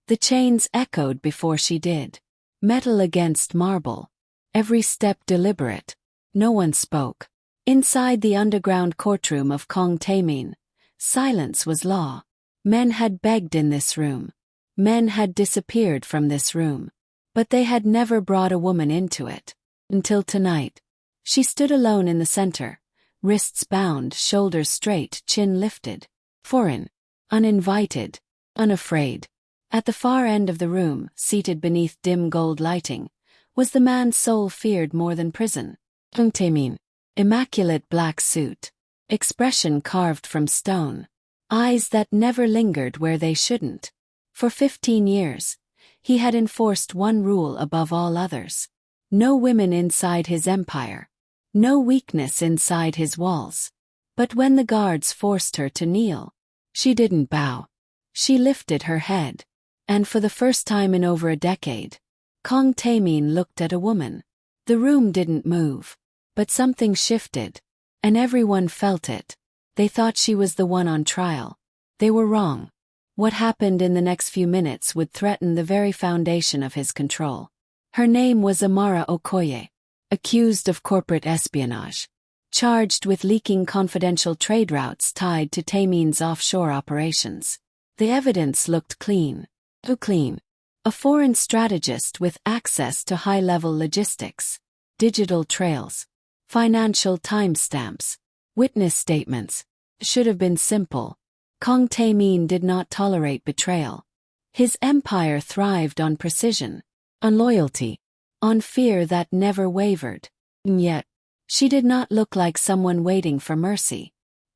The chains echoed before she did. Metal against marble. Every step deliberate. No one spoke. Inside the underground courtroom of Kang Taemin, silence was law. Men had begged in this room. Men had disappeared from this room. But they had never brought a woman into it. Until tonight. She stood alone in the center, wrists bound, shoulders straight, chin lifted. Foreign. Uninvited. Unafraid. At the far end of the room, seated beneath dim gold lighting, was the man Seoul feared more than prison. Kang Taemin. Immaculate black suit. Expression carved from stone. Eyes that never lingered where they shouldn't. For 15 years, he had enforced one rule above all others. No women inside his empire. No weakness inside his walls. But when the guards forced her to kneel, she didn't bow. She lifted her head. And for the first time in over a decade, Kang Taemin looked at a woman. The room didn't move. But something shifted. And everyone felt it. They thought she was the one on trial. They were wrong. What happened in the next few minutes would threaten the very foundation of his control. Her name was Amara Okoye. Accused of corporate espionage. Charged with leaking confidential trade routes tied to Taemin's offshore operations. The evidence looked clean. Too clean. A foreign strategist with access to high-level logistics. Digital trails. Financial timestamps. Witness statements. Should have been simple. Kang Taemin did not tolerate betrayal. His empire thrived on precision. On loyalty. On fear that never wavered. And yet, she did not look like someone waiting for mercy.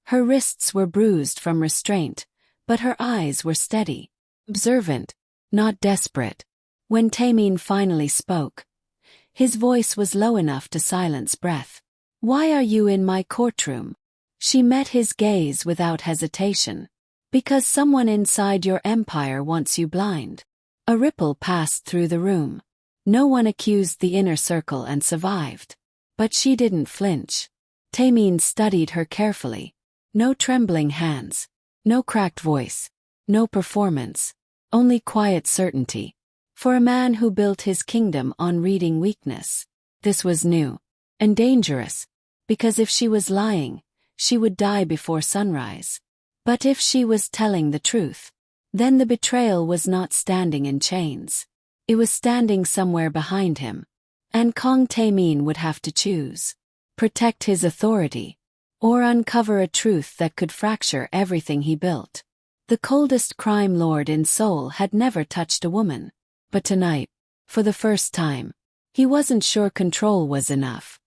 Her wrists were bruised from restraint, but her eyes were steady. Observant. Not desperate. When Taemin finally spoke, his voice was low enough to silence breath. "Why are you in my courtroom?" She met his gaze without hesitation. "Because someone inside your empire wants you blind." A ripple passed through the room. No one accused the inner circle and survived. But she didn't flinch. Taemin studied her carefully. No trembling hands. No cracked voice. No performance. Only quiet certainty. For a man who built his kingdom on reading weakness. This was new. And dangerous. Because if she was lying, she would die before sunrise. But if she was telling the truth, then the betrayal was not standing in chains. It was standing somewhere behind him. And Kang Taemin would have to choose. Protect his authority. Or uncover a truth that could fracture everything he built. The coldest crime lord in Seoul had never touched a woman. But tonight, for the first time, he wasn't sure control was enough.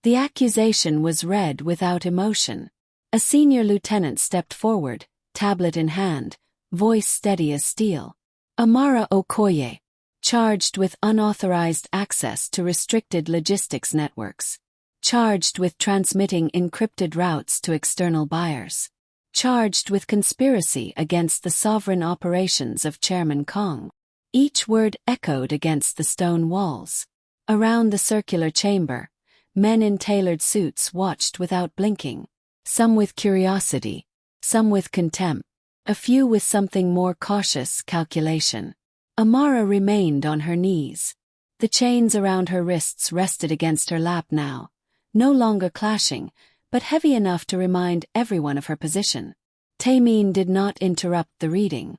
The accusation was read without emotion. A senior lieutenant stepped forward, tablet in hand, voice steady as steel. Amara Okoye. Charged with unauthorized access to restricted logistics networks. Charged with transmitting encrypted routes to external buyers. Charged with conspiracy against the sovereign operations of Chairman Kang. Each word echoed against the stone walls. Around the circular chamber, men in tailored suits watched without blinking. Some with curiosity, some with contempt, a few with something more cautious, calculation. Amara remained on her knees. The chains around her wrists rested against her lap now, no longer clashing, but heavy enough to remind everyone of her position. Taemin did not interrupt the reading.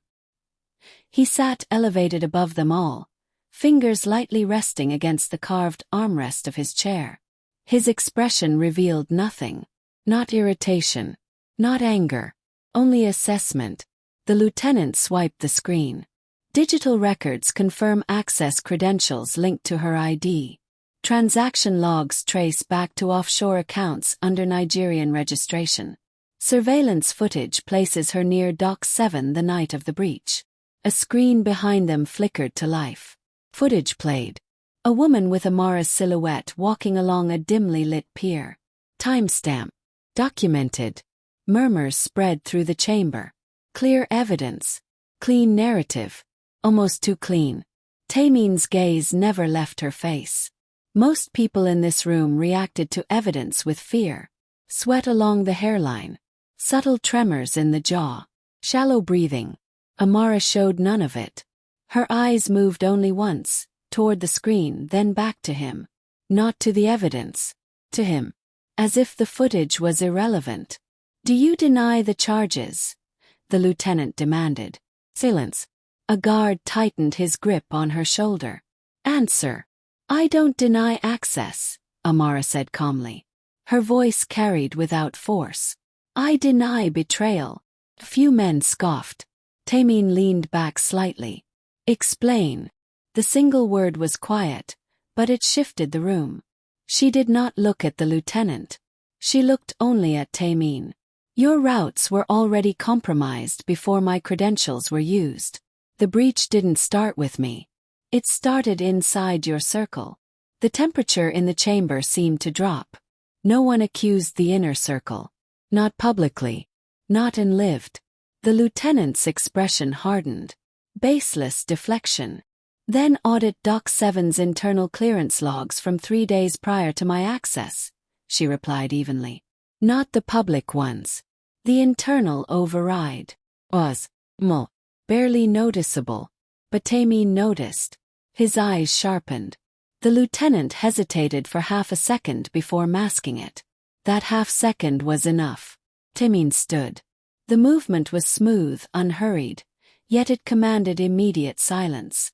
He sat elevated above them all, fingers lightly resting against the carved armrest of his chair. His expression revealed nothing. Not irritation. Not anger. Only assessment. The lieutenant swiped the screen. Digital records confirm access credentials linked to her ID. Transaction logs trace back to offshore accounts under Nigerian registration. Surveillance footage places her near Dock 7 the night of the breach. A screen behind them flickered to life. Footage played. A woman with Amara's silhouette walking along a dimly lit pier. Timestamp. Documented. Murmurs spread through the chamber. Clear evidence. Clean narrative. Almost too clean. Taemin's gaze never left her face. Most people in this room reacted to evidence with fear. Sweat along the hairline. Subtle tremors in the jaw. Shallow breathing. Amara showed none of it. Her eyes moved only once, toward the screen, then back to him. Not to the evidence. To him. As if the footage was irrelevant. "Do you deny the charges?" the lieutenant demanded. Silence. A guard tightened his grip on her shoulder. "Answer." "I don't deny access," Amara said calmly. Her voice carried without force. "I deny betrayal." A few men scoffed. Taemin leaned back slightly. "Explain." The single word was quiet, but it shifted the room. She did not look at the lieutenant. She looked only at Taemin. "Your routes were already compromised before my credentials were used. The breach didn't start with me. It started inside your circle." The temperature in the chamber seemed to drop. No one accused the inner circle. Not publicly. Not in lived. The lieutenant's expression hardened. "Baseless deflection." "Then audit Doc 7's internal clearance logs from 3 days prior to my access," she replied evenly. "Not the public ones. The internal override was barely noticeable." But Taemin noticed. His eyes sharpened. The lieutenant hesitated for half a second before masking it. That half-second was enough. Taemin stood. The movement was smooth, unhurried, yet it commanded immediate silence.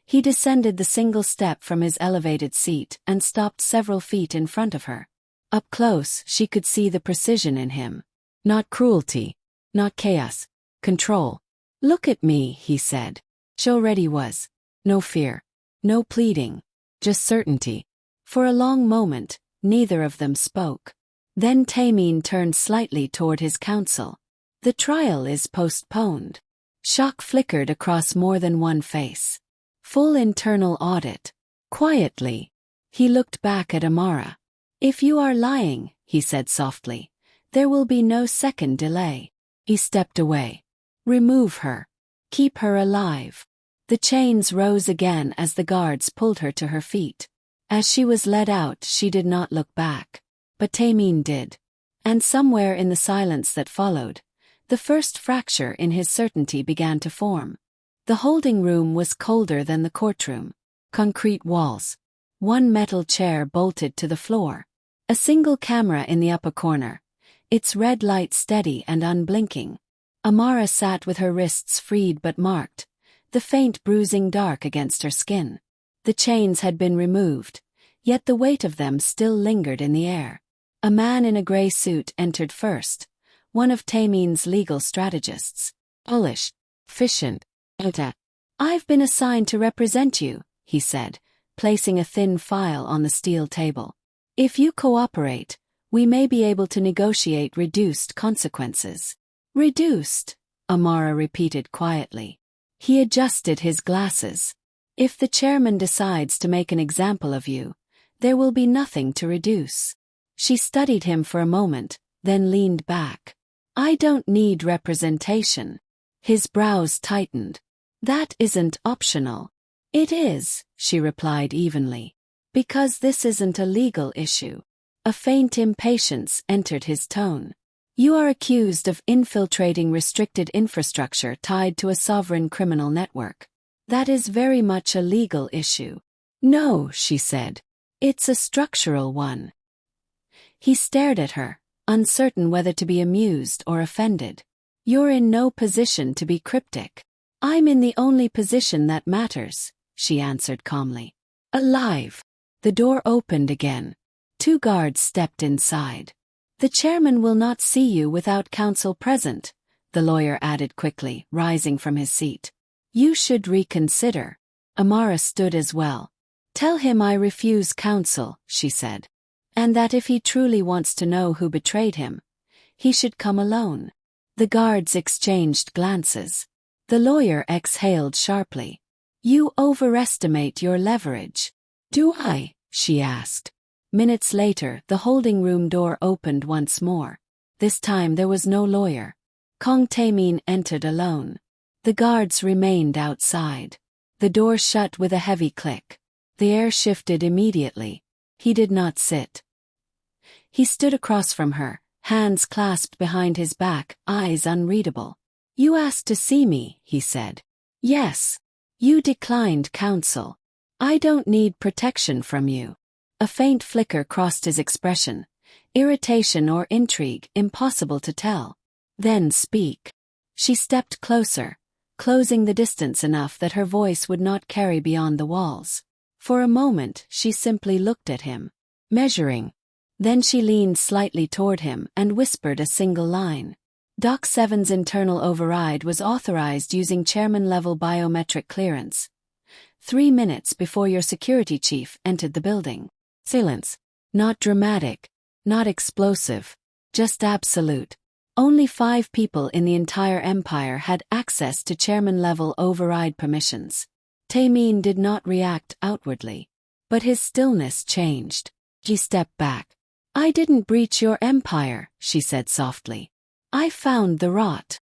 He descended the single step from his elevated seat and stopped several feet in front of her. Up close, she could see the precision in him. Not cruelty. Not chaos. Control. "Look at me," he said. She already was. No fear. No pleading. Just certainty. For a long moment, neither of them spoke. Then Taemin turned slightly toward his counsel. "The trial is postponed." Shock flickered across more than one face. "Full internal audit." Quietly, he looked back at Amara. "If you are lying," he said softly, "there will be no second delay." He stepped away. "Remove her. Keep her alive." The chains rose again as the guards pulled her to her feet. As she was led out, she did not look back. But Taemin did. And somewhere in the silence that followed, the first fracture in his certainty began to form. The holding room was colder than the courtroom. Concrete walls. One metal chair bolted to the floor. A single camera in the upper corner, its red light steady and unblinking. Amara sat with her wrists freed but marked, the faint bruising dark against her skin. The chains had been removed, yet the weight of them still lingered in the air. A man in a gray suit entered first, one of Taemin's legal strategists. "Polish. Efficient. I've been assigned to represent you," he said, placing a thin file on the steel table. "If you cooperate, we may be able to negotiate reduced consequences." "Reduced," Amara repeated quietly. He adjusted his glasses. "If the chairman decides to make an example of you, there will be nothing to reduce." She studied him for a moment, then leaned back. "I don't need representation." His brows tightened. "That isn't optional." "It is," she replied evenly. "Because this isn't a legal issue." A faint impatience entered his tone. "You are accused of infiltrating restricted infrastructure tied to a sovereign criminal network. That is very much a legal issue." "No," she said. "It's a structural one." He stared at her, uncertain whether to be amused or offended. "You're in no position to be cryptic." "I'm in the only position that matters," she answered calmly. "Alive." The door opened again. 2 guards stepped inside. "The chairman will not see you without counsel present," the lawyer added quickly, rising from his seat. "You should reconsider." Amara stood as well. "Tell him I refuse counsel," she said. "And that if he truly wants to know who betrayed him, he should come alone." The guards exchanged glances. The lawyer exhaled sharply. "You overestimate your leverage." "Do I?" she asked. Minutes later, the holding room door opened once more. This time there was no lawyer. Kang Taemin entered alone. The guards remained outside. The door shut with a heavy click. The air shifted immediately. He did not sit. He stood across from her, hands clasped behind his back, eyes unreadable. "You asked to see me," he said. "Yes." You declined counsel. I don't need protection from you. A faint flicker crossed his expression. Irritation or intrigue, impossible to tell. Then speak. She stepped closer, closing the distance enough that her voice would not carry beyond the walls. For a moment she simply looked at him, measuring. Then she leaned slightly toward him and whispered a single line. Doc 7's internal override was authorized using chairman-level biometric clearance. 3 minutes before your security chief entered the building. Silence. Not dramatic, not explosive, just absolute. Only 5 people in the entire empire had access to chairman-level override permissions. Taemin did not react outwardly, but his stillness changed. She stepped back. I didn't breach your empire, she said softly. I found the rot.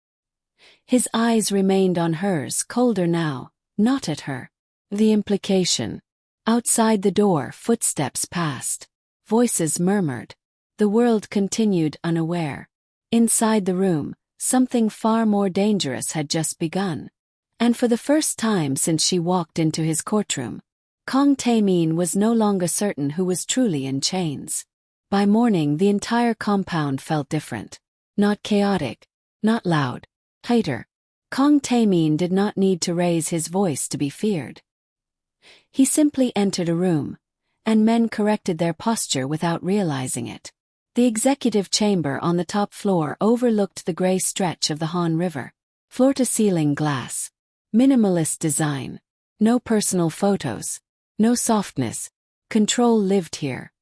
His eyes remained on hers, colder now, not at her. The implication. Outside the door, footsteps passed. Voices murmured. The world continued unaware. Inside the room, something far more dangerous had just begun. And for the first time since she walked into his courtroom, Kang Taemin was no longer certain who was truly in chains. By morning the entire compound felt different. Not chaotic, not loud, tighter. Kang Taemin did not need to raise his voice to be feared. He simply entered a room, and men corrected their posture without realizing it. The executive chamber on the top floor overlooked the gray stretch of the Han River. Floor-to-ceiling glass. Minimalist design. No personal photos. No softness. Control lived here.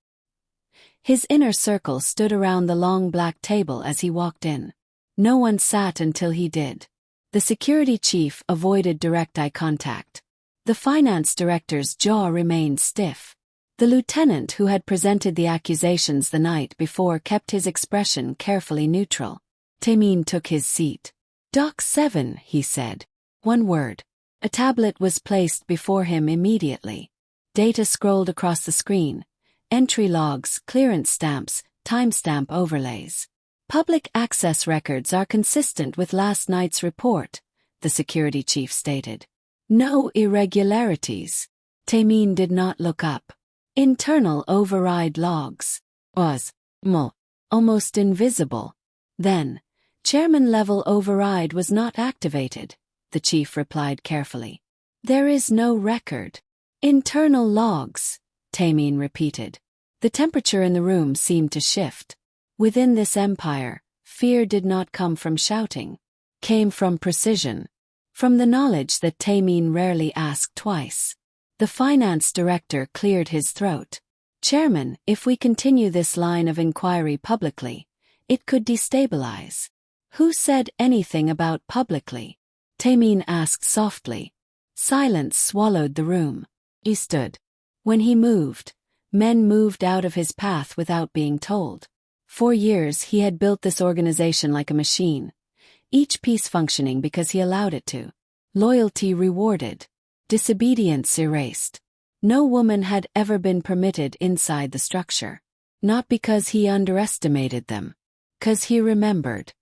His inner circle stood around the long black table as he walked in. No one sat until he did. The security chief avoided direct eye contact. The finance director's jaw remained stiff. The lieutenant who had presented the accusations the night before kept his expression carefully neutral. Taemin took his seat. Doc 7, he said. One word. A tablet was placed before him immediately. Data scrolled across the screen. Entry logs, clearance stamps, timestamp overlays. Public access records are consistent with last night's report, the security chief stated. No irregularities. Taemin did not look up. Internal override logs. Almost invisible. Then, chairman-level override was not activated, the chief replied carefully. There is no record. Internal logs, Taemin repeated. The temperature in the room seemed to shift. Within this empire, fear did not come from shouting. Came from precision. From the knowledge that Taemin rarely asked twice. The finance director cleared his throat. Chairman, if we continue this line of inquiry publicly, it could destabilize. Who said anything about publicly? Taemin asked softly. Silence swallowed the room. He stood. When he moved, men moved out of his path without being told. For years he had built this organization like a machine, each piece functioning because he allowed it to. Loyalty rewarded. Disobedience erased. No woman had ever been permitted inside the structure. Not because he underestimated them. 'Cause he remembered.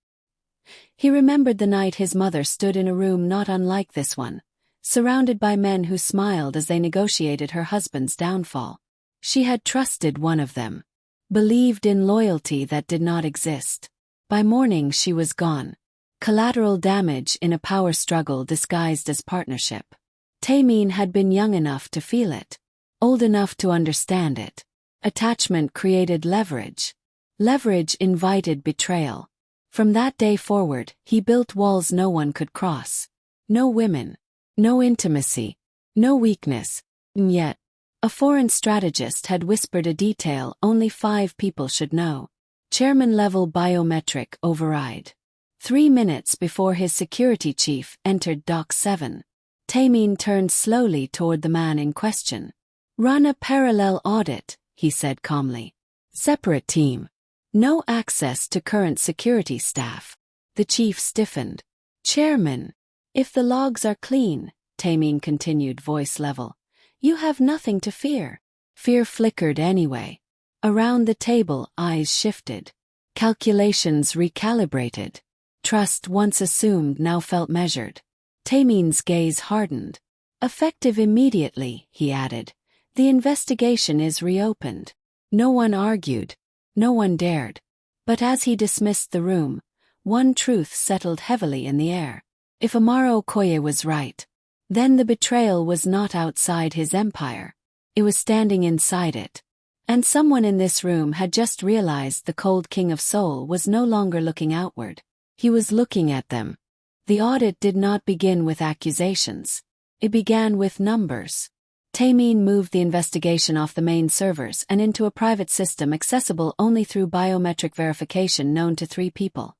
He remembered the night his mother stood in a room not unlike this one, surrounded by men who smiled as they negotiated her husband's downfall. She had trusted one of them. Believed in loyalty that did not exist. By morning she was gone. Collateral damage in a power struggle disguised as partnership. Taemin had been young enough to feel it. Old enough to understand it. Attachment created leverage. Leverage invited betrayal. From that day forward, he built walls no one could cross. No women. No intimacy. No weakness. And yet, a foreign strategist had whispered a detail only 5 people should know. Chairman-level biometric override. 3 minutes before his security chief entered Dock 7. Taemin turned slowly toward the man in question. Run a parallel audit, he said calmly. Separate team. No access to current security staff. The chief stiffened. Chairman, if the logs are clean, Taemin continued, voice level, you have nothing to fear. Fear flickered anyway. Around the table, eyes shifted. Calculations recalibrated. Trust once assumed now felt measured. Taemin's gaze hardened. Effective immediately, he added. The investigation is reopened. No one argued. No one dared. But as he dismissed the room, one truth settled heavily in the air. If Amara Okoye was right, then the betrayal was not outside his empire. It was standing inside it. And someone in this room had just realized the cold king of Seoul was no longer looking outward. He was looking at them. The audit did not begin with accusations. It began with numbers. Taemin moved the investigation off the main servers and into a private system accessible only through biometric verification known to 3 people.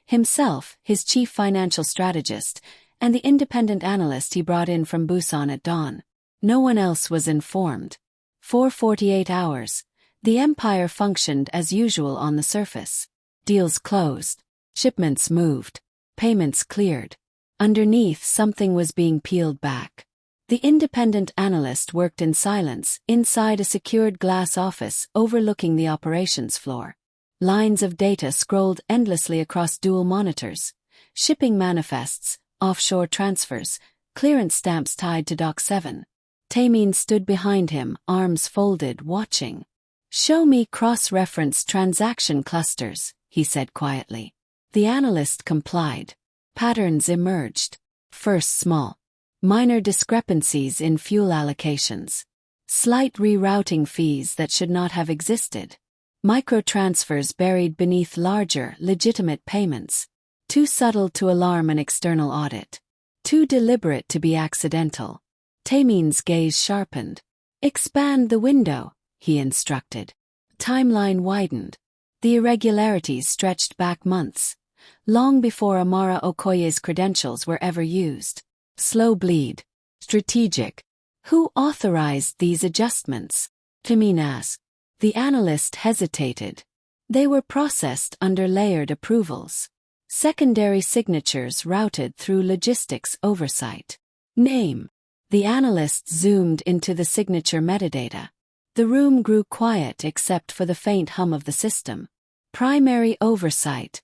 Himself, his chief financial strategist, and the independent analyst he brought in from Busan at dawn. No one else was informed. For 48 hours, the empire functioned as usual on the surface. Deals closed. Shipments moved. Payments cleared. Underneath, something was being peeled back. The independent analyst worked in silence, inside a secured glass office overlooking the operations floor. Lines of data scrolled endlessly across dual monitors. Shipping manifests, offshore transfers, clearance stamps tied to Dock 7. Taemin stood behind him, arms folded, watching. "Show me cross-reference transaction clusters," he said quietly. The analyst complied. Patterns emerged. First small. Minor discrepancies in fuel allocations. Slight rerouting fees that should not have existed. Microtransfers buried beneath larger, legitimate payments. Too subtle to alarm an external audit. Too deliberate to be accidental. Taemin's gaze sharpened. "Expand the window," he instructed. Timeline widened. The irregularities stretched back months, long before Amara Okoye's credentials were ever used. Slow bleed. Strategic. Who authorized these adjustments? Taemin asked. The analyst hesitated. They were processed under layered approvals. Secondary signatures routed through logistics oversight. Name. The analyst zoomed into the signature metadata. The room grew quiet except for the faint hum of the system. Primary oversight.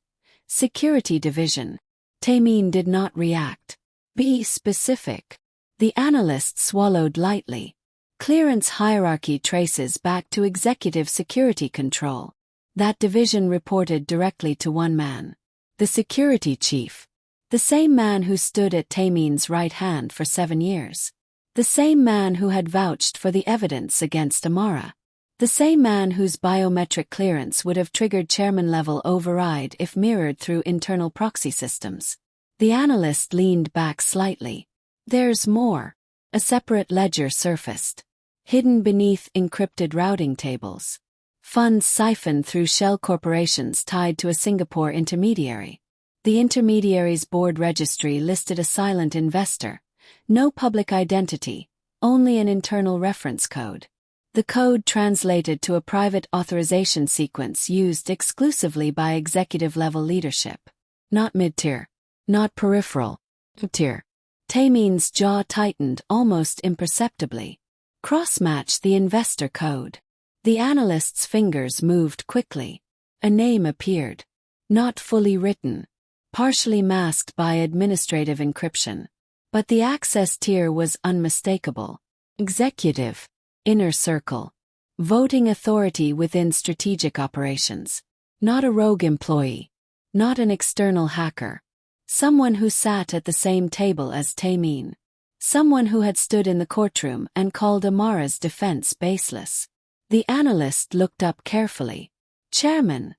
Security division. Taemin did not react. Be specific. The analyst swallowed lightly. Clearance hierarchy traces back to executive security control. That division reported directly to one man. The security chief. The same man who stood at Taemin's right hand for 7 years. The same man who had vouched for the evidence against Amara. The same man whose biometric clearance would have triggered chairman-level override if mirrored through internal proxy systems. The analyst leaned back slightly. There's more. A separate ledger surfaced. Hidden beneath encrypted routing tables. Funds siphoned through shell corporations tied to a Singapore intermediary. The intermediary's board registry listed a silent investor. No public identity, only an internal reference code. The code translated to a private authorization sequence used exclusively by executive-level leadership. Not mid-tier. Not peripheral. Tier. Taemin's jaw tightened almost imperceptibly. Cross-match the investor code. The analyst's fingers moved quickly. A name appeared. Not fully written. Partially masked by administrative encryption. But the access tier was unmistakable. Executive. Inner circle. Voting authority within strategic operations. Not a rogue employee. Not an external hacker. Someone who sat at the same table as Taemin. Someone who had stood in the courtroom and called Amara's defense baseless. The analyst looked up carefully. Chairman.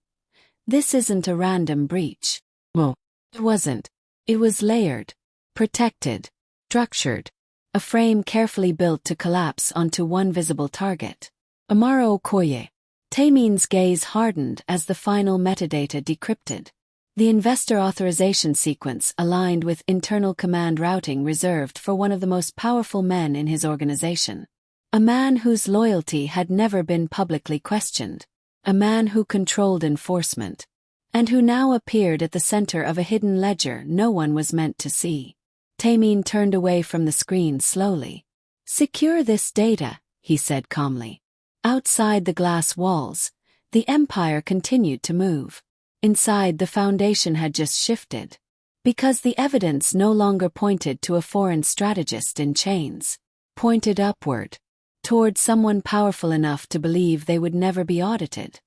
This isn't a random breach. Well, it wasn't. It was layered. Protected. Structured. A frame carefully built to collapse onto one visible target. Amara Okoye. Taemin's gaze hardened as the final metadata decrypted. The investor authorization sequence aligned with internal command routing reserved for one of the most powerful men in his organization. A man whose loyalty had never been publicly questioned. A man who controlled enforcement. And who now appeared at the center of a hidden ledger no one was meant to see. Taemin turned away from the screen slowly. Secure this data, he said calmly. Outside the glass walls, the empire continued to move. Inside, the foundation had just shifted. Because the evidence no longer pointed to a foreign strategist in chains. Pointed upward. Toward someone powerful enough to believe they would never be audited.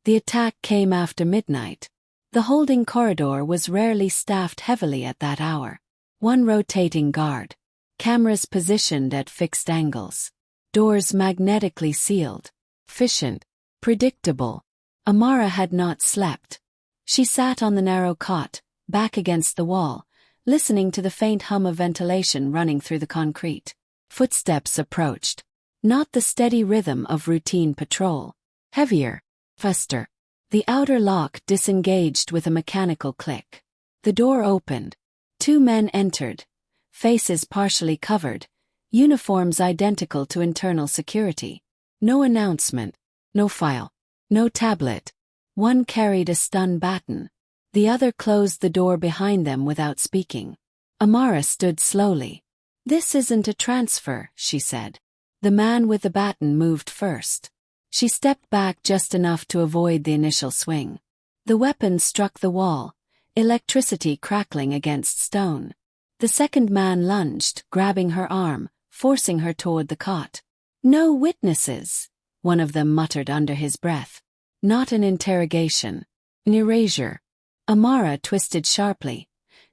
The attack came after midnight. The holding corridor was rarely staffed heavily at that hour. One rotating guard. Cameras positioned at fixed angles. Doors magnetically sealed. Efficient. Predictable. Amara had not slept. She sat on the narrow cot, back against the wall, listening to the faint hum of ventilation running through the concrete. Footsteps approached. Not the steady rhythm of routine patrol. Heavier. Faster. The outer lock disengaged with a mechanical click. The door opened. 2 men entered. Faces partially covered. Uniforms identical to internal security. No announcement. No file. No tablet. One carried a stun baton. The other closed the door behind them without speaking. Amara stood slowly. "This isn't a transfer," she said. The man with the baton moved first. She stepped back just enough to avoid the initial swing. The weapon struck the wall, electricity crackling against stone. The second man lunged, grabbing her arm, forcing her toward the cot. "No witnesses," one of them muttered under his breath. "Not an interrogation. An erasure." Amara twisted sharply,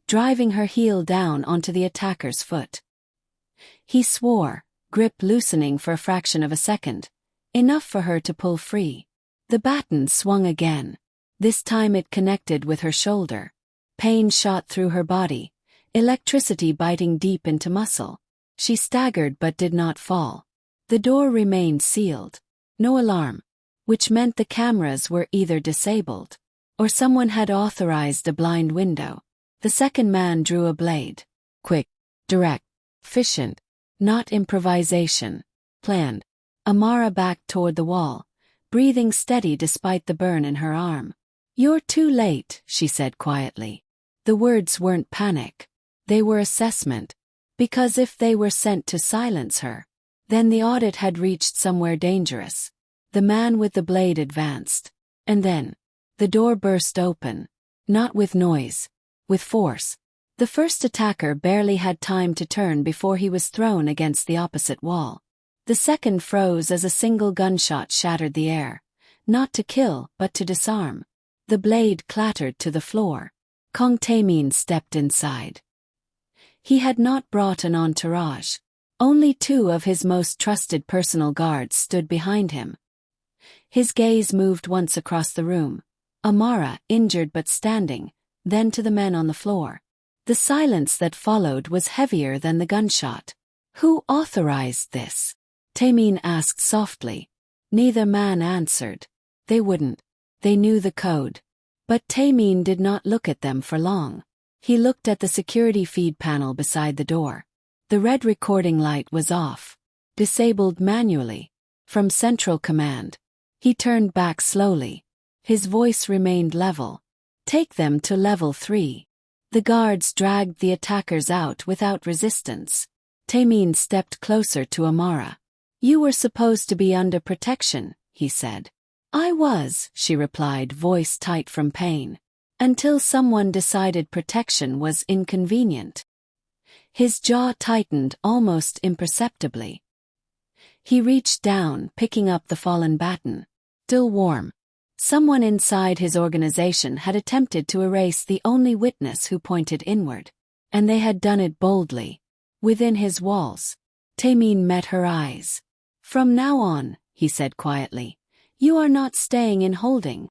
driving her heel down onto the attacker's foot. He swore, grip loosening for a fraction of a second, enough for her to pull free. The baton swung again. This time it connected with her shoulder. Pain shot through her body, electricity biting deep into muscle. She staggered but did not fall. The door remained sealed. No alarm, which meant the cameras were either disabled, or someone had authorized a blind window. The second man drew a blade. Quick, direct, efficient, not improvisation. Planned. Amara backed toward the wall, breathing steady despite the burn in her arm. "You're too late," she said quietly. The words weren't panic. They were assessment. Because if they were sent to silence her, then the audit had reached somewhere dangerous. The man with the blade advanced. And then, the door burst open. Not with noise. With force. The first attacker barely had time to turn before he was thrown against the opposite wall. The second froze as a single gunshot shattered the air. Not to kill, but to disarm. The blade clattered to the floor. Kang Taemin stepped inside. He had not brought an entourage. Only 2 of his most trusted personal guards stood behind him. His gaze moved once across the room. Amara, injured but standing, then to the men on the floor. The silence that followed was heavier than the gunshot. "Who authorized this?" Taemin asked softly. Neither man answered. They wouldn't. They knew the code. But Taemin did not look at them for long. He looked at the security feed panel beside the door. The red recording light was off. Disabled manually. From Central Command. He turned back slowly. His voice remained level. "Take them to level 3. The guards dragged the attackers out without resistance. Taemin stepped closer to Amara. "You were supposed to be under protection," he said. "I was," she replied, voice tight from pain. "Until someone decided protection was inconvenient." His jaw tightened almost imperceptibly. He reached down, picking up the fallen baton. Still warm. Someone inside his organization had attempted to erase the only witness who pointed inward. And they had done it boldly. Within his walls. Taemin met her eyes. "From now on," he said quietly, "you are not staying in holding.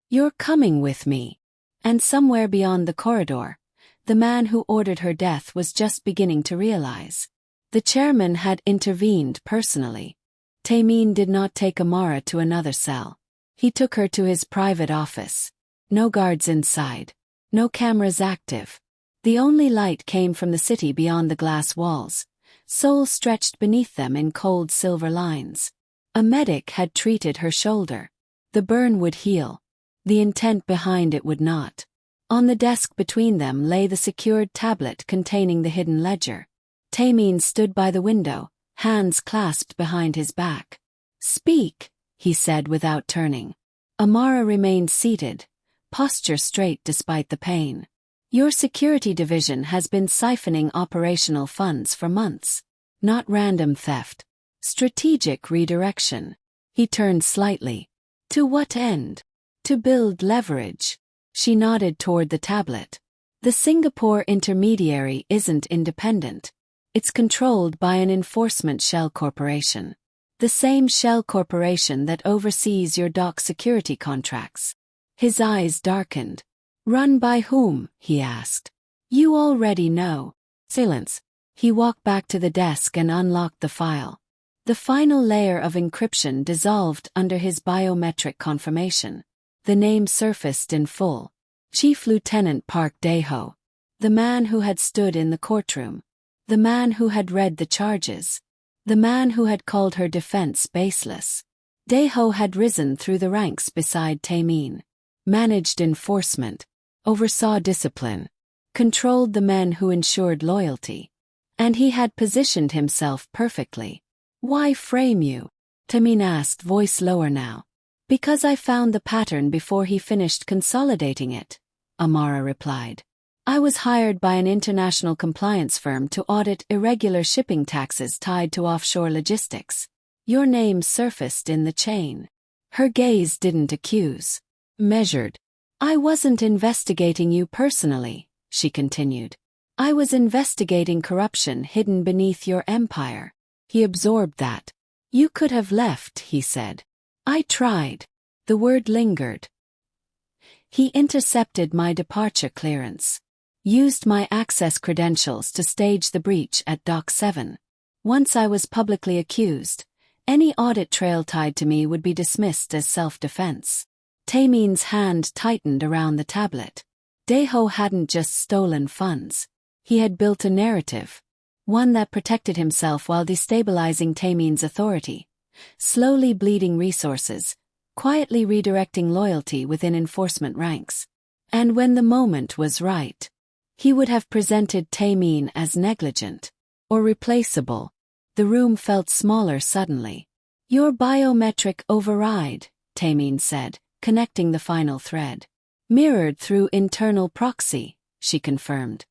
You're coming with me." And somewhere beyond the corridor, the man who ordered her death was just beginning to realize. The chairman had intervened personally. Taemin did not take Amara to another cell. He took her to his private office. No guards inside. No cameras active. The only light came from the city beyond the glass walls. Seoul stretched beneath them in cold silver lines. A medic had treated her shoulder. The burn would heal. The intent behind it would not. On the desk between them lay the secured tablet containing the hidden ledger. Taemin stood by the window, hands clasped behind his back. "Speak," he said without turning. Amara remained seated, posture straight despite the pain. Your security division has been siphoning operational funds for months. Not random theft. Strategic redirection. He turned slightly. To what end? To build leverage. She nodded toward the tablet. The Singapore intermediary isn't independent. It's controlled by an enforcement shell corporation. The same shell corporation that oversees your dock security contracts. His eyes darkened. Run by whom? He asked. You already know. Silence. He walked back to the desk and unlocked the file. The final layer of encryption dissolved under his biometric confirmation. The name surfaced in full. Chief Lieutenant Park Dae-ho. The man who had stood in the courtroom. The man who had read the charges. The man who had called her defense baseless. Dae-ho had risen through the ranks beside Taemin. Managed enforcement. Oversaw discipline. Controlled the men who ensured loyalty. And he had positioned himself perfectly. Why frame you? Taemin asked, voice lower now. Because I found the pattern before he finished consolidating it, Amara replied. I was hired by an international compliance firm to audit irregular shipping taxes tied to offshore logistics. Your name surfaced in the chain. Her gaze didn't accuse. Measured. I wasn't investigating you personally, she continued. I was investigating corruption hidden beneath your empire. He absorbed that. You could have left, he said. I tried. The word lingered. He intercepted my departure clearance. Used my access credentials to stage the breach at Dock 7. Once I was publicly accused, any audit trail tied to me would be dismissed as self-defense. Taemin's hand tightened around the tablet. Dae-ho hadn't just stolen funds. He had built a narrative. One that protected himself while destabilizing Taemin's authority. Slowly bleeding resources, quietly redirecting loyalty within enforcement ranks. And when the moment was right, he would have presented Taemin as negligent or replaceable. The room felt smaller suddenly. Your biometric override, Taemin said, connecting the final thread. Mirrored through internal proxy, she confirmed.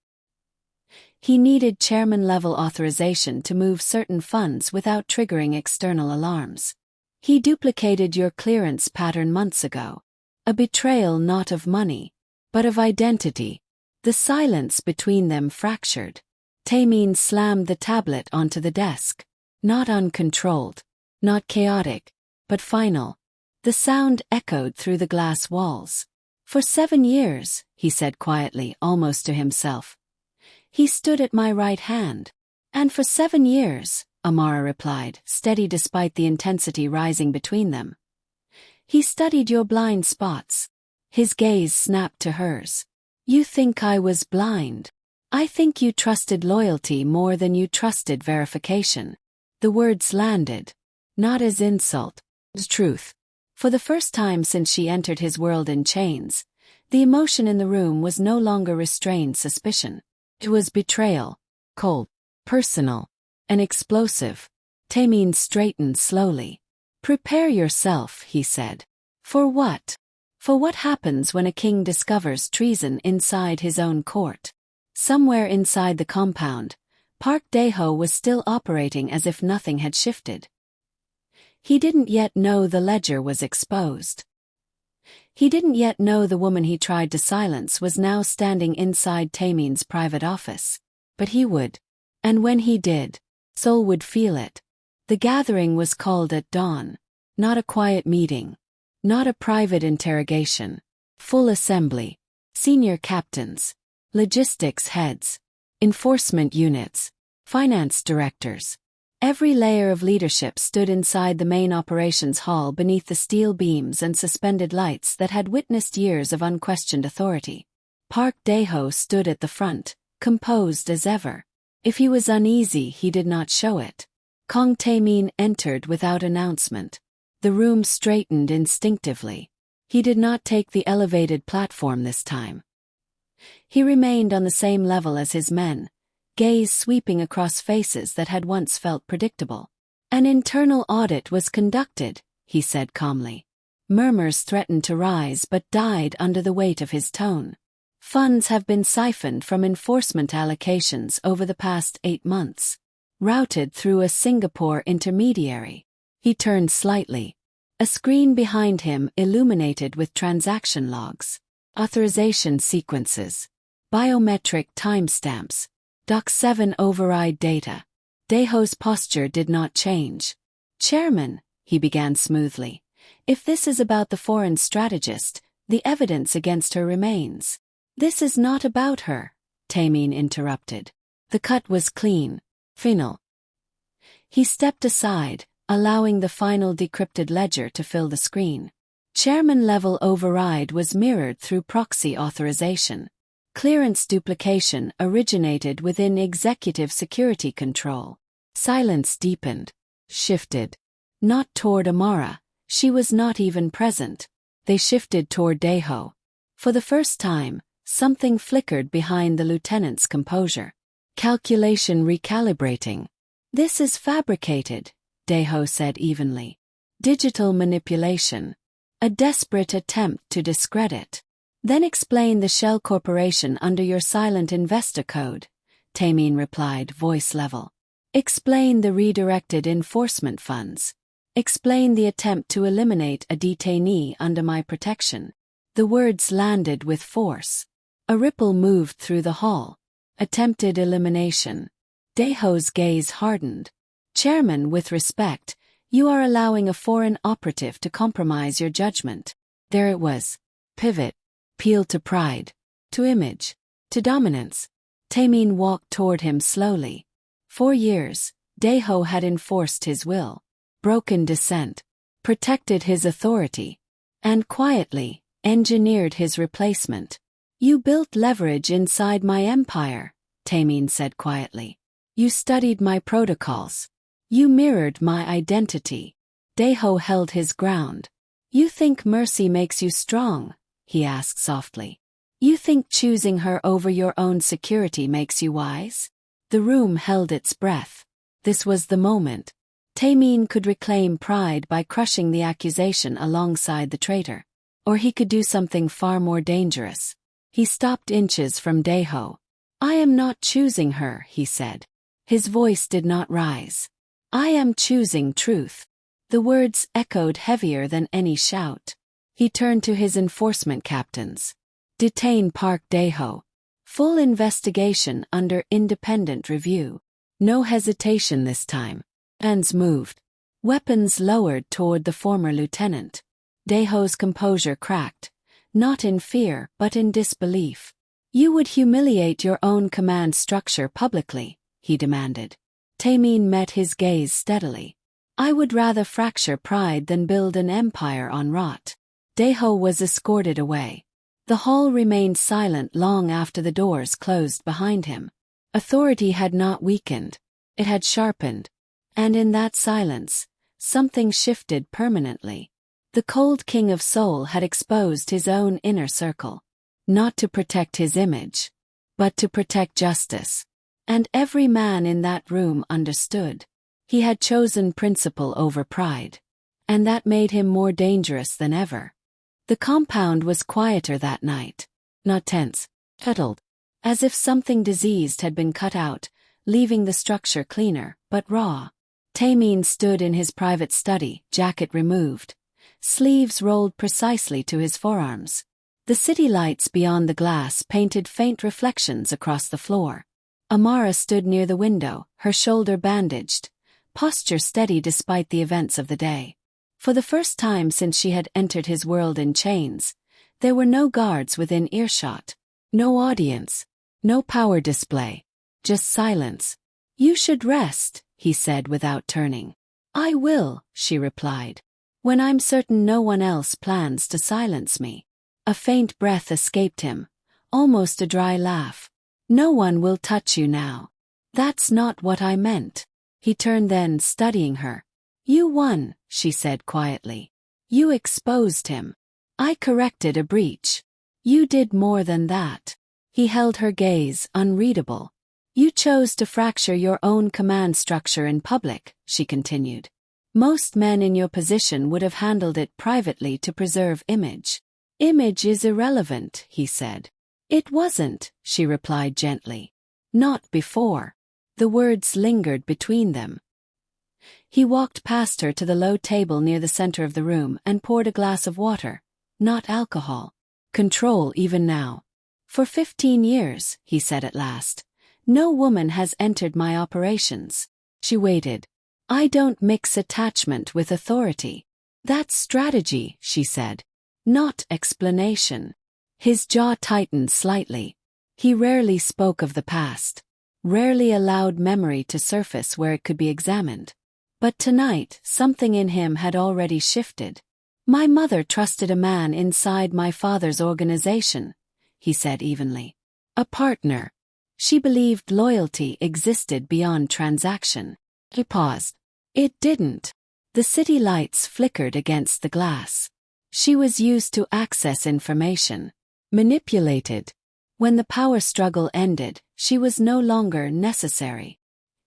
He needed chairman-level authorization to move certain funds without triggering external alarms. He duplicated your clearance pattern months ago. A betrayal not of money, but of identity. The silence between them fractured. Taemin slammed the tablet onto the desk. Not uncontrolled, not chaotic, but final. The sound echoed through the glass walls. For 7 years, he said quietly, almost to himself. He stood at my right hand. And for 7 years, Amara replied, steady despite the intensity rising between them. He studied your blind spots. His gaze snapped to hers. You think I was blind? I think you trusted loyalty more than you trusted verification. The words landed. Not as insult, as truth. For the first time since she entered his world in chains, the emotion in the room was no longer restrained suspicion. It was betrayal. Cold. Personal. And explosive. Taemin straightened slowly. Prepare yourself, he said. For what? For what happens when a king discovers treason inside his own court? Somewhere inside the compound, Park Dae-ho was still operating as if nothing had shifted. He didn't yet know the ledger was exposed. He didn't yet know the woman he tried to silence was now standing inside Taemin's private office. But he would. And when he did, Seoul would feel it. The gathering was called at dawn. Not a quiet meeting. Not a private interrogation. Full assembly. Senior captains. Logistics heads. Enforcement units. Finance directors. Every layer of leadership stood inside the main operations hall beneath the steel beams and suspended lights that had witnessed years of unquestioned authority. Park Dae-ho stood at the front, composed as ever. If he was uneasy, he did not show it. Kang Taemin entered without announcement. The room straightened instinctively. He did not take the elevated platform this time. He remained on the same level as his men, gaze sweeping across faces that had once felt predictable. An internal audit was conducted, he said calmly. Murmurs threatened to rise but died under the weight of his tone. Funds have been siphoned from enforcement allocations over the past 8 months, routed through a Singapore intermediary. He turned slightly. A screen behind him illuminated with transaction logs, authorization sequences, biometric timestamps, Doc7 override data. Daeho's posture did not change. "Chairman," he began smoothly, "if this is about the foreign strategist, the evidence against her remains." "This is not about her," Taemin interrupted. The cut was clean, final. He stepped aside, allowing the final decrypted ledger to fill the screen. Chairman-level override was mirrored through proxy authorization. Clearance duplication originated within executive security control. Silence deepened, shifted. Not toward Amara, she was not even present. They shifted toward Daeho. For the first time, something flickered behind the lieutenant's composure. Calculation recalibrating. "This is fabricated," Daeho said evenly. "Digital manipulation. A desperate attempt to discredit." "Then explain the shell corporation under your silent investor code," Taemin replied, voice level. "Explain the redirected enforcement funds. Explain the attempt to eliminate a detainee under my protection." The words landed with force. A ripple moved through the hall. Attempted elimination. Daeho's gaze hardened. "Chairman, with respect, you are allowing a foreign operative to compromise your judgment." There it was. Pivot. Peel to pride. To image. To dominance. Taemin walked toward him slowly. 4 years, Daeho had enforced his will, broken dissent, protected his authority, and quietly engineered his replacement. "You built leverage inside my empire," Taemin said quietly. "You studied my protocols. You mirrored my identity." Daeho held his ground. "You think mercy makes you strong?" he asked softly. "You think choosing her over your own security makes you wise?" The room held its breath. This was the moment. Taemin could reclaim pride by crushing the accusation alongside the traitor. Or he could do something far more dangerous. He stopped inches from Daeho. "I am not choosing her," he said. His voice did not rise. "I am choosing truth." The words echoed heavier than any shout. He turned to his enforcement captains. "Detain Park Daeho. Full investigation under independent review." No hesitation this time. Hands moved. Weapons lowered toward the former lieutenant. Daeho's composure cracked. Not in fear, but in disbelief. "You would humiliate your own command structure publicly," he demanded. Taemin met his gaze steadily. "I would rather fracture pride than build an empire on rot." Daeho was escorted away. The hall remained silent long after the doors closed behind him. Authority had not weakened. It had sharpened. And in that silence, something shifted permanently. The cold king of Seoul had exposed his own inner circle. Not to protect his image, but to protect justice. And every man in that room understood. He had chosen principle over pride. And that made him more dangerous than ever. The compound was quieter that night. Not tense, huddled. As if something diseased had been cut out, leaving the structure cleaner, but raw. Taemin stood in his private study, jacket removed. Sleeves rolled precisely to his forearms. The city lights beyond the glass painted faint reflections across the floor. Amara stood near the window, her shoulder bandaged, posture steady despite the events of the day. For the first time since she had entered his world in chains, there were no guards within earshot, no audience, no power display, just silence. "You should rest," he said without turning. "I will," she replied. "When I'm certain no one else plans to silence me." A faint breath escaped him, almost a dry laugh. "No one will touch you now." "That's not what I meant." He turned then, studying her. "You won," she said quietly. "You exposed him. I corrected a breach. You did more than that." He held her gaze, unreadable. "You chose to fracture your own command structure in public," she continued. "Most men in your position would have handled it privately to preserve image." "Image is irrelevant," he said. It wasn't, she replied gently. Not before. The words lingered between them. He walked past her to the low table near the center of the room and poured a glass of water. Not alcohol. Control even now. For 15 years, he said at last. No woman has entered my operations. She waited. I don't mix attachment with authority. That's strategy, she said. Not explanation. His jaw tightened slightly. He rarely spoke of the past. Rarely allowed memory to surface where it could be examined. But tonight, something in him had already shifted. My mother trusted a man inside my father's organization, he said evenly. A partner. She believed loyalty existed beyond transaction. He paused. It didn't. The city lights flickered against the glass. She was used to access information. Manipulated. When the power struggle ended, she was no longer necessary.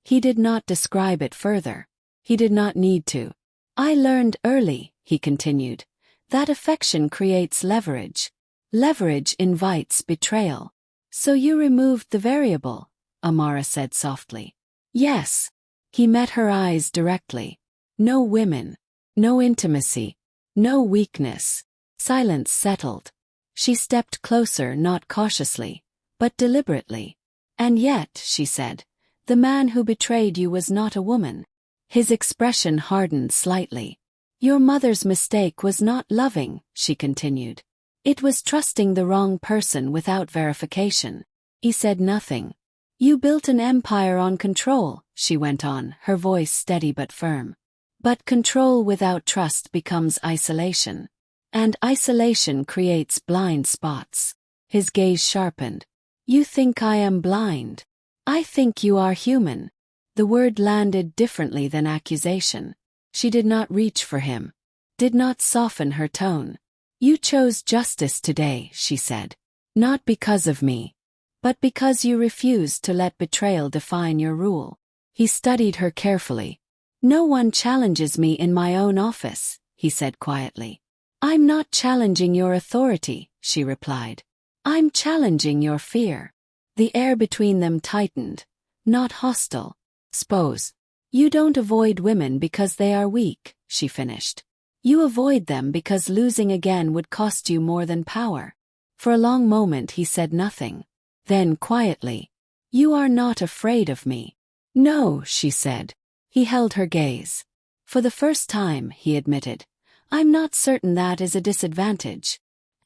He did not describe it further. He did not need to. I learned early, he continued, that affection creates leverage. Leverage invites betrayal. So you removed the variable, Amara said softly. Yes. He met her eyes directly. No women. No intimacy. No weakness. Silence settled. She stepped closer, not cautiously, but deliberately. And yet, she said, the man who betrayed you was not a woman. His expression hardened slightly. Your mother's mistake was not loving, she continued. It was trusting the wrong person without verification. He said nothing. You built an empire on control, she went on, her voice steady but firm. But control without trust becomes isolation. And isolation creates blind spots. His gaze sharpened. You think I am blind. I think you are human. The word landed differently than accusation. She did not reach for him. Did not soften her tone. You chose justice today, she said. Not because of me. But because you refused to let betrayal define your rule. He studied her carefully. No one challenges me in my own office, he said quietly. I'm not challenging your authority, she replied. I'm challenging your fear. The air between them tightened. Not hostile. Suppose. You don't avoid women because they are weak, she finished. You avoid them because losing again would cost you more than power. For a long moment he said nothing. Then quietly. You are not afraid of me. No, she said. He held her gaze. For the first time, he admitted. I'm not certain that is a disadvantage.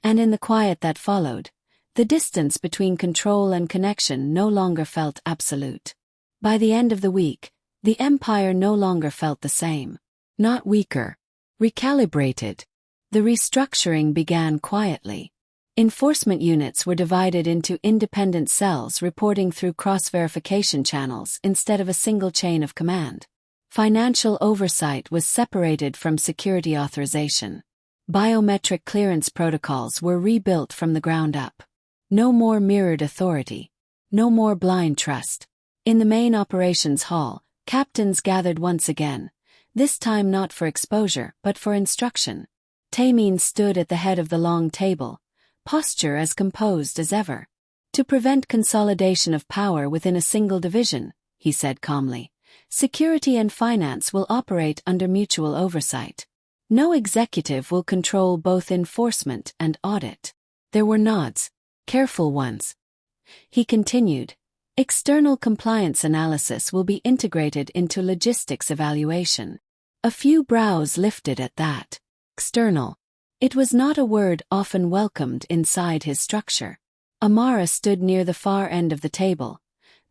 And in the quiet that followed, the distance between control and connection no longer felt absolute. By the end of the week, the empire no longer felt the same. Not weaker. Recalibrated. The restructuring began quietly. Enforcement units were divided into independent cells reporting through cross-verification channels instead of a single chain of command. Financial oversight was separated from security authorization. Biometric clearance protocols were rebuilt from the ground up. No more mirrored authority. No more blind trust. In the main operations hall, captains gathered once again, this time not for exposure but for instruction. Taemin stood at the head of the long table, posture as composed as ever. To prevent consolidation of power within a single division, he said calmly, security and finance will operate under mutual oversight. No executive will control both enforcement and audit. There were nods, careful ones. He continued, external compliance analysis will be integrated into logistics evaluation. A few brows lifted at that. External. It was not a word often welcomed inside his structure. Amara stood near the far end of the table.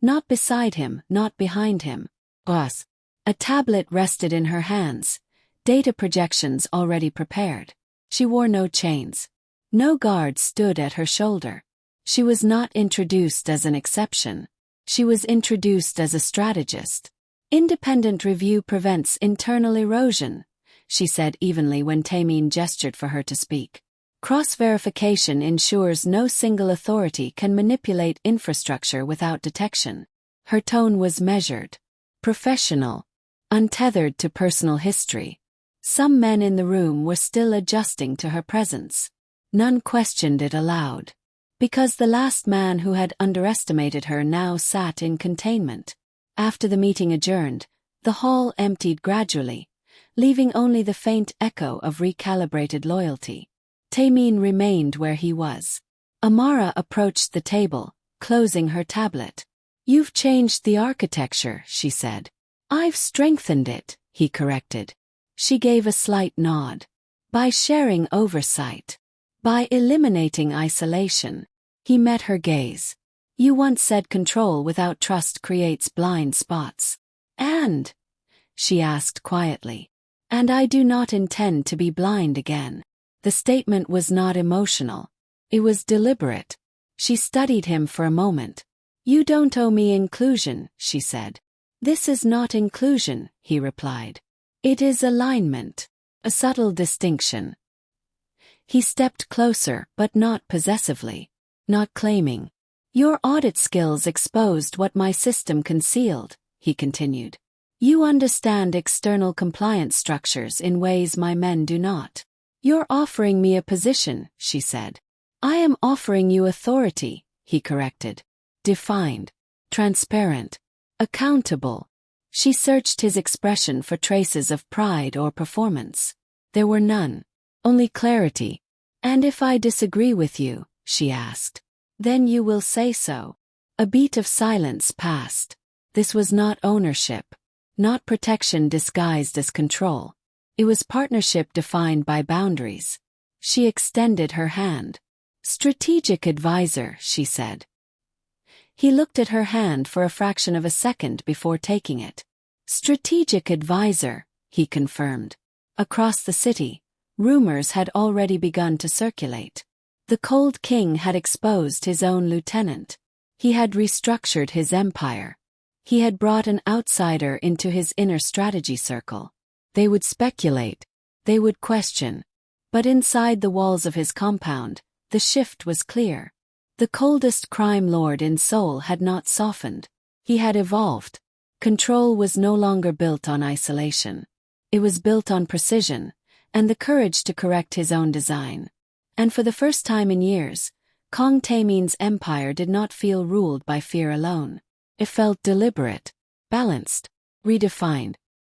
Not beside him, not behind him. Boss. A tablet rested in her hands. Data projections already prepared. She wore no chains. No guard stood at her shoulder. She was not introduced as an exception. She was introduced as a strategist. Independent review prevents internal erosion, she said evenly when Taemin gestured for her to speak. Cross-verification ensures no single authority can manipulate infrastructure without detection. Her tone was measured, professional, untethered to personal history. Some men in the room were still adjusting to her presence. None questioned it aloud. Because the last man who had underestimated her now sat in containment. After the meeting adjourned, the hall emptied gradually, leaving only the faint echo of recalibrated loyalty. Taemin remained where he was. Amara approached the table, closing her tablet. "You've changed the architecture," she said. "I've strengthened it," he corrected. She gave a slight nod. "By sharing oversight. By eliminating isolation." He met her gaze. "You once said control without trust creates blind spots." "And?" she asked quietly. "And I do not intend to be blind again." The statement was not emotional. It was deliberate. She studied him for a moment. "You don't owe me inclusion," she said. "This is not inclusion," he replied. "It is alignment. A subtle distinction." He stepped closer, but not possessively. Not claiming. "Your audit skills exposed what my system concealed," he continued. "You understand external compliance structures in ways my men do not." "You're offering me a position," she said. "I am offering you authority," he corrected. "Defined. Transparent. Accountable." She searched his expression for traces of pride or performance. There were none. Only clarity. "And if I disagree with you," she asked, "then you will say so." A beat of silence passed. This was not ownership. Not protection disguised as control. It was partnership defined by boundaries. She extended her hand. "Strategic advisor," she said. He looked at her hand for a fraction of a second before taking it. "Strategic advisor," he confirmed. Across the city, rumors had already begun to circulate. The Cold King had exposed his own lieutenant. He had restructured his empire. He had brought an outsider into his inner strategy circle. They would speculate. They would question. But inside the walls of his compound, the shift was clear. The coldest crime lord in Seoul had not softened. He had evolved. Control was no longer built on isolation. It was built on precision, and the courage to correct his own design. And for the first time in years, Kang Taemin's empire did not feel ruled by fear alone. It felt deliberate, balanced, redefined.